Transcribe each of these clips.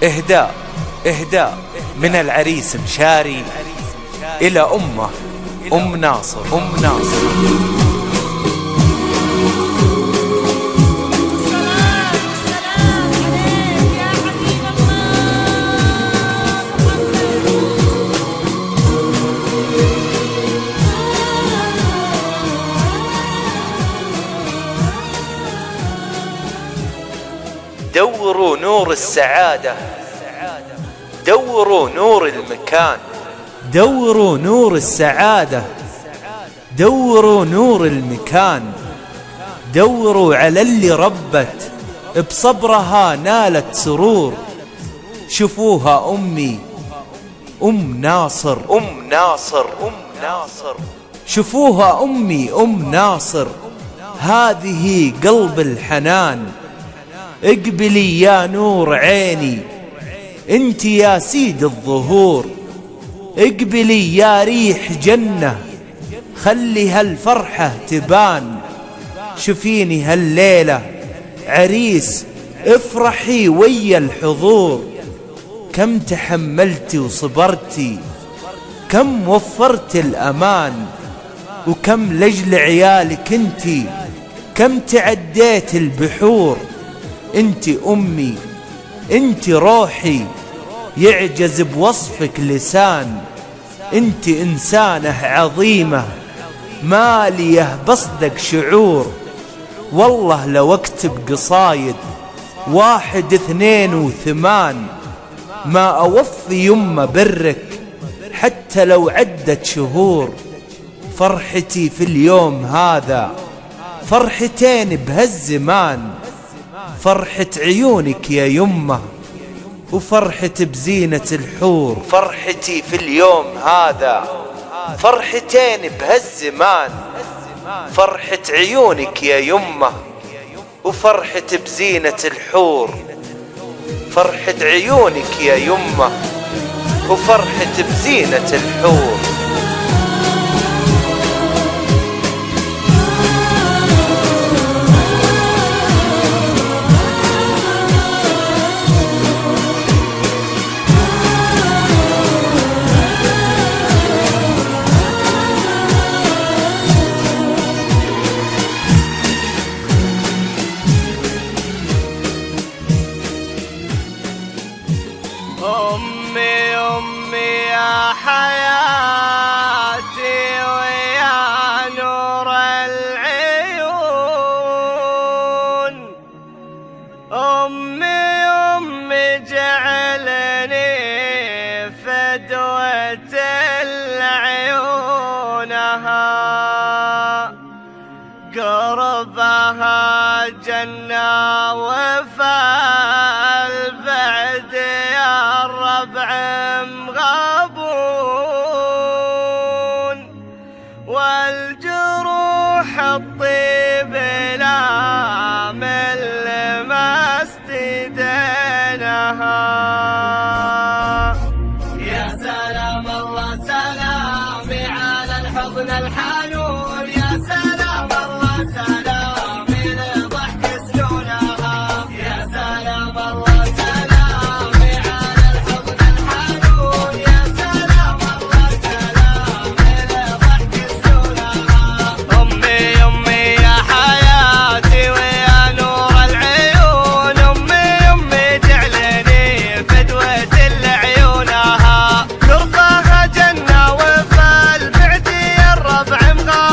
إهداء من العريس مشاري إلى أمه أم ناصر. دوروا نور السعادة، دوروا نور المكان، دوروا نور السعادة، دوروا نور المكان، دوروا على اللي ربت بصبرها نالت سرور. شوفوها أمي أم ناصر، شوفوها أمي أم ناصر، هذه قلب الحنان. اقبلي يا نور عيني انت يا سيد الظهور، اقبلي يا ريح جنة خلي هالفرحة تبان. شوفيني هالليلة عريس افرحي ويا الحضور، كم تحملتي وصبرتي، كم وفرت الأمان، وكم لجل عيالك انتي كم تعديت البحور. انتي أمي انتي روحي يعجز بوصفك لسان، انتي إنسانة عظيمة ما ليه بصدق شعور. والله لو اكتب قصايد 1 2 و8 ما أوفي يمه برك حتى لو عدت شهور. فرحتي في اليوم هذا فرحتين بهالزمان، فرحة عيونك يا يمه وفرحة بزينة الحور. فرحتي في اليوم هذا فرحتين بهالزمان، فرحة عيونك يا يمه وفرحة بزينة الحور. فرحة عيونك يا يمه وفرحة بزينة الحور. أمي يا حياتي ويا نور العيون، أمي جعلني فدوة العيونها، قربها جنة وفال بعد يا الربع مغابون، والجروح الطيب لا مل ما استدينها. يا سلام الله سلامي على الحضن الحنون، يا سلام الله سلامي لضحك سنونها، يا سلام الله سلامي على الحضن الحنون، يا سلام الله سلامي لضحك سنونها. أمي يا حياتي ويا نور العيون، أمي جعلني فدوة العيونها، قربها جنة وفال بعدي الربع مغابون،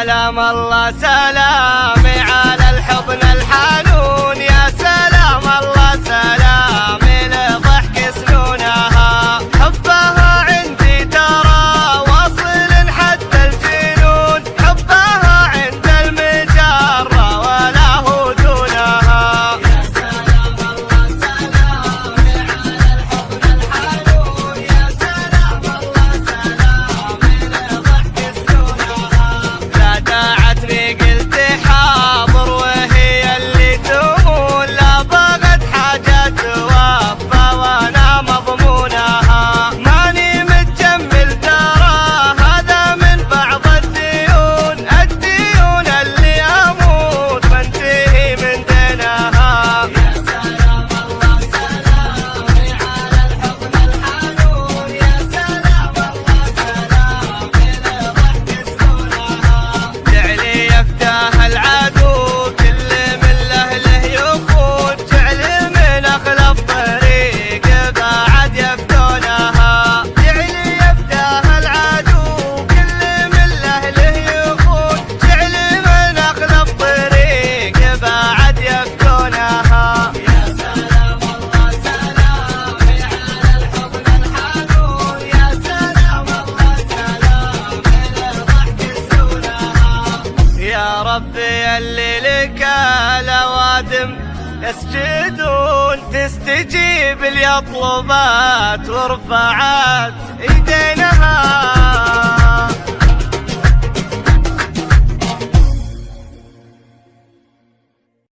سلام الله سلامي على الحضن الحنون، يا سلام الله سلامي لضحك سنونها. حبها عندي ترى واصل حتى الجنون، حبها عند المجرة ولا هو دونها. يا سلام الله سلامي على الحضن الحنون، يا سلام الله سلامي لضحك سنونها. لا داعتني قلت حاضر وهي اللي تمون، لا بغت حاجة توفى وانا مضمونها. ماني متجمل ترى هذا من بعض الديون، الديون اللي اموت وانتهي من دينها. يا سلام الله سلامي على الحضن الحنون، يا سلام الله سلامي لضحك سنونها. جعلي يفتح العدو كل من لأهله يخون، جعلي من أخلف طريق بعد يفتونها. جعلي يفتح العدو كل من لأهله يخون، جعلي من أخلف طريق بعد يفتونها. يا سلام الله سلامي على الحضن الحنون، يا سلام الله سلامي لضحك سنونها. يا ربي اللي لك الأوادم يسجدون، تستجيب اليطلبات ورفعت ايدينها.